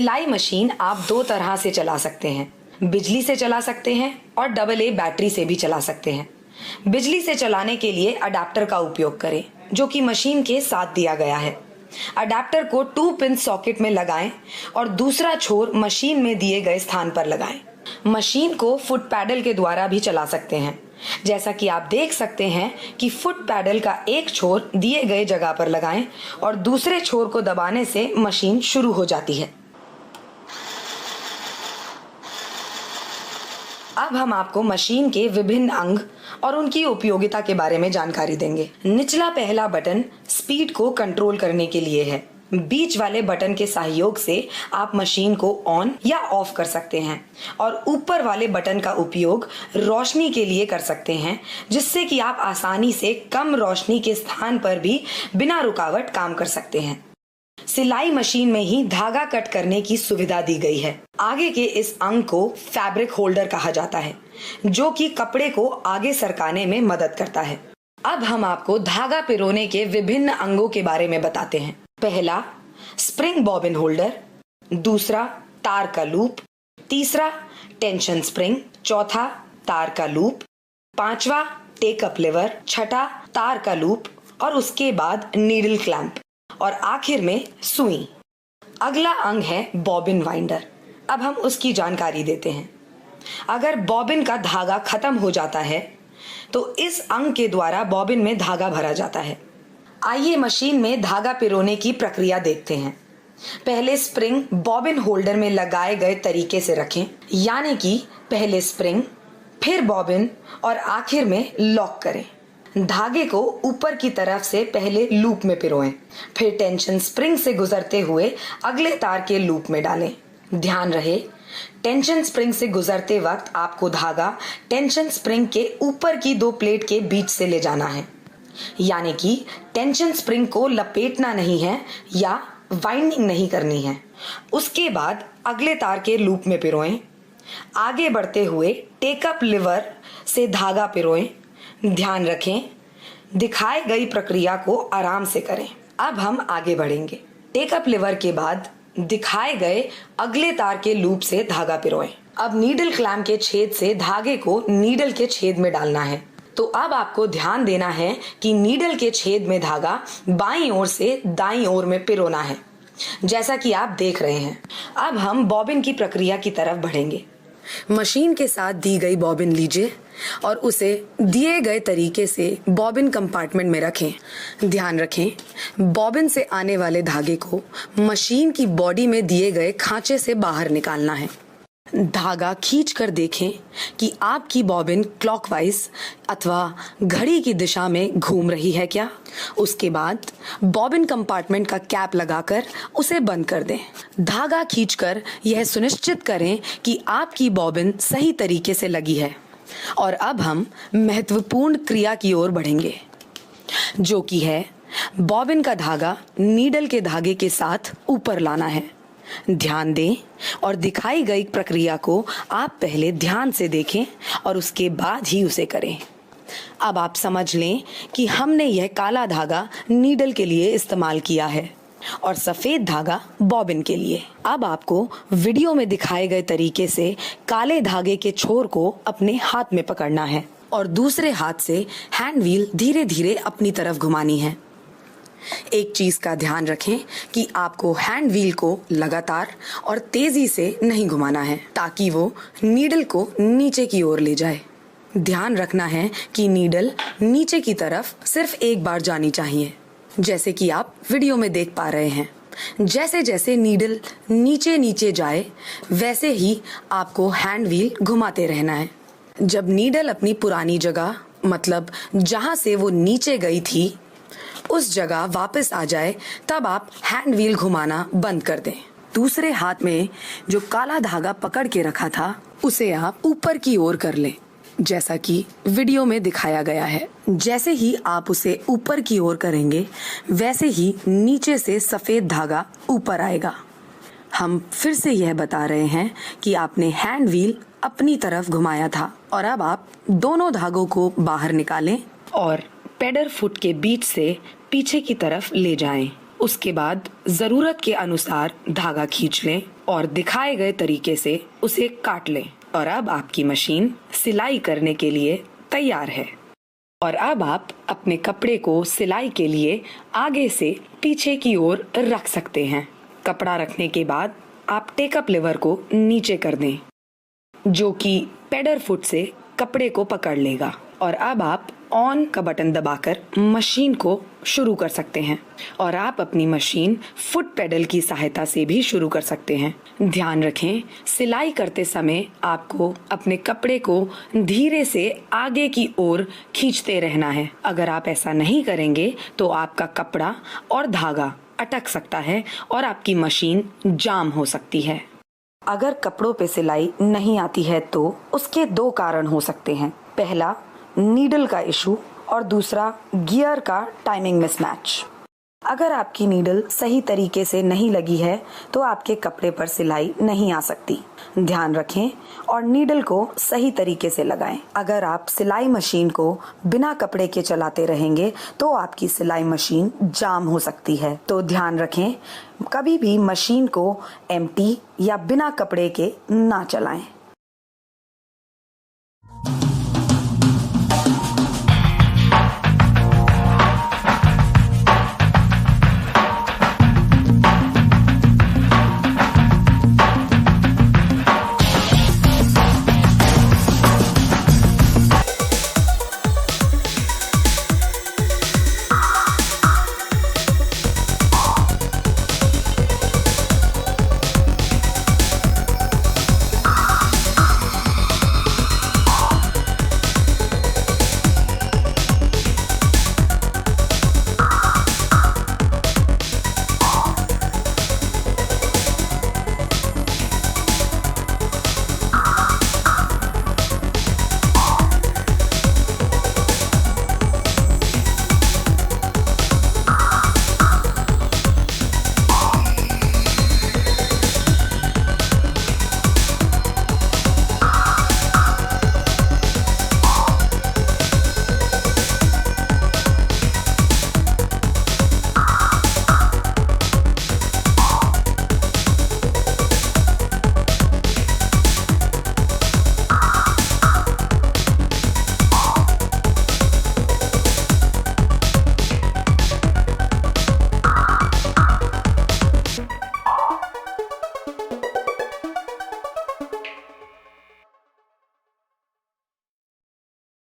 सिलाई मशीन आप दो तरह से चला सकते हैं, बिजली से चला सकते हैं और AA बैटरी से भी चला सकते हैं। बिजली से चलाने के लिए अडेप्टर का उपयोग करें, जो कि मशीन के साथ दिया गया है। अडेप्टर को 2 पिन सॉकेट में लगाएं और दूसरा छोर मशीन में दिए गए स्थान पर लगाएं। मशीन को फुट पैडल के द्वारा भी चला सकते हैं। जैसा कि आप देख सकते हैं कि फुट पैडल का एक छोर दिए गए जगह पर लगाएं और दूसरे छोर को दबाने से मशीन शुरू हो जाती है। अब हम आपको मशीन के विभिन्न अंग और उनकी उपयोगिता के बारे में जानकारी देंगे। निचला पहला बटन स्पीड को कंट्रोल करने के लिए है। बीच वाले बटन के सहयोग से आप मशीन को ऑन या ऑफ कर सकते हैं और ऊपर वाले बटन का उपयोग रोशनी के लिए कर सकते हैं, जिससे कि आप आसानी से कम रोशनी के स्थान पर भी बिना रुकावट काम कर सकते हैं। सिलाई मशीन में ही धागा कट करने की सुविधा दी गई है। आगे के इस अंग को फैब्रिक होल्डर कहा जाता है, जो कि कपड़े को आगे सरकाने में मदद करता है। अब हम आपको धागा पिरोने के विभिन्न अंगों के बारे में बताते हैं। पहला स्प्रिंग बॉबिन होल्डर, दूसरा तार का लूप, तीसरा टेंशन स्प्रिंग, चौथा तार का लूप, पांचवा टेकअप लिवर, छठा तार का लूप और उसके बाद नीडल क्लैंप और आखिर में सुई। अगला अंग है बॉबिन वाइंडर। अब हम उसकी जानकारी देते हैं। अगर बॉबिन का धागा खत्म हो जाता है तो इस अंग के द्वारा बॉबिन में धागा भरा जाता है। आइए मशीन में धागा पिरोने की प्रक्रिया देखते हैं। पहले स्प्रिंग बॉबिन होल्डर में लगाए गए तरीके से रखें, यानी कि पहले स्प्रिंग, फिर बॉबिन और आखिर में लॉक करें। धागे को ऊपर की तरफ से पहले लूप में पिरोएं, फिर टेंशन स्प्रिंग से गुजरते हुए अगले तार के लूप में डालें। ध्यान रहे, टेंशन स्प्रिंग से गुजरते वक्त आपको धागा टेंशन स्प्रिंग के ऊपर की 2 प्लेट के बीच से ले जाना है, यानी कि टेंशन स्प्रिंग को लपेटना नहीं है या वाइंडिंग नहीं करनी है। उसके बाद अगले तार के लूप में पिरोएं। आगे बढ़ते हुए टेकअप लिवर से धागा पिरोएं। ध्यान रखें, दिखाई गई प्रक्रिया को आराम से करें। अब हम आगे बढ़ेंगे। टेकअप लिवर के बाद दिखाए गए अगले तार के लूप से धागा पिरोएं। अब नीडल क्लैंप के छेद से धागे को नीडल के छेद में डालना है। तो अब आपको ध्यान देना है कि नीडल के छेद में धागा बाईं ओर से दाईं ओर में पिरोना है, जैसा कि आप देख रहे हैं। अब हम बॉबिन की प्रक्रिया की तरफ बढ़ेंगे। मशीन के साथ दी गई बॉबिन लीजिए और उसे दिए गए तरीके से बॉबिन कंपार्टमेंट में रखें। ध्यान रखें, बॉबिन से आने वाले धागे को मशीन की बॉडी में दिए गए खांचे से बाहर निकालना है। धागा खींचकर देखें कि आपकी बॉबिन क्लॉकवाइज अथवा घड़ी की दिशा में घूम रही है क्या। उसके बाद बॉबिन कंपार्टमेंट का कैप लगाकर उसे बंद कर दें। धागा खींचकर यह सुनिश्चित करें कि आपकी बॉबिन सही तरीके से लगी है। और अब हम महत्वपूर्ण क्रिया की ओर बढ़ेंगे, जो कि है बॉबिन का धागा नीडल के धागे के साथ ऊपर लाना है। ध्यान दें और दिखाई गई प्रक्रिया को आप पहले ध्यान से देखें और उसके बाद ही उसे करें। अब आप समझ लें कि हमने यह काला धागा नीडल के लिए इस्तेमाल किया है और सफेद धागा बॉबिन के लिए। अब आपको वीडियो में दिखाए गए तरीके से काले धागे के छोर को अपने हाथ में पकड़ना है और दूसरे हाथ से हैंड व्हील धीरे धीरे अपनी तरफ घुमानी है। एक चीज का ध्यान रखें कि आपको हैंड व्हील को लगातार और तेजी से नहीं घुमाना है, ताकि वो नीडल को नीचे की ओर ले जाए। ध्यान रखना है कि नीडल नीचे की तरफ सिर्फ एक बार जानी चाहिए, जैसे कि आप वीडियो में देख पा रहे हैं। जैसे जैसे नीडल नीचे नीचे जाए, वैसे ही आपको हैंड व्हील घुमाते रहना है। जब नीडल अपनी पुरानी जगह, मतलब जहां से वो नीचे गई थी, उस जगह वापस आ जाए, तब आप हैंड व्हील घुमाना बंद कर दें। दूसरे हाथ में जो काला धागा पकड़ के रखा था, उसे आप ऊपर की ओर कर लें, जैसा कि वीडियो में दिखाया गया है। जैसे ही आप उसे ऊपर की ओर करेंगे, वैसे ही नीचे से सफेद धागा ऊपर आएगा। हम फिर से यह बता रहे हैं कि आपने हैंड व्हील अपनी तरफ घुमाया था और अब आप दोनों धागों को बाहर निकालें और पेडल फुट के बीच से पीछे की तरफ ले जाएं। उसके बाद जरूरत के अनुसार धागा खींच लें और दिखाए गए तरीके से उसे काट लें और अब आपकी मशीन सिलाई करने के लिए तैयार है। और अब आप अपने कपड़े को सिलाई के लिए आगे से पीछे की ओर रख सकते हैं। कपड़ा रखने के बाद आप टेकअप लीवर को नीचे कर दें, जो कि पेडल फुट से कपड़े को पकड़ लेगा। और अब आप ऑन का बटन दबाकर मशीन को शुरू कर सकते हैं और आप अपनी मशीन फुट पेडल की सहायता से भी शुरू कर सकते हैं। ध्यान रखें, सिलाई करते समय आपको अपने कपड़े को धीरे से आगे की ओर खींचते रहना है। अगर आप ऐसा नहीं करेंगे तो आपका कपड़ा और धागा अटक सकता है और आपकी मशीन जाम हो सकती है। अगर कपड़ों पे सिलाई नहीं आती है तो उसके 2 कारण हो सकते हैं। पहला, नीडल का इशू और दूसरा, गियर का टाइमिंग मिसमैच। अगर आपकी नीडल सही तरीके से नहीं लगी है तो आपके कपड़े पर सिलाई नहीं आ सकती। ध्यान रखें और नीडल को सही तरीके से लगाएं। अगर आप सिलाई मशीन को बिना कपड़े के चलाते रहेंगे तो आपकी सिलाई मशीन जाम हो सकती है। तो ध्यान रखें, कभी भी मशीन को एम्प्टी या बिना कपड़े के ना चलाएं।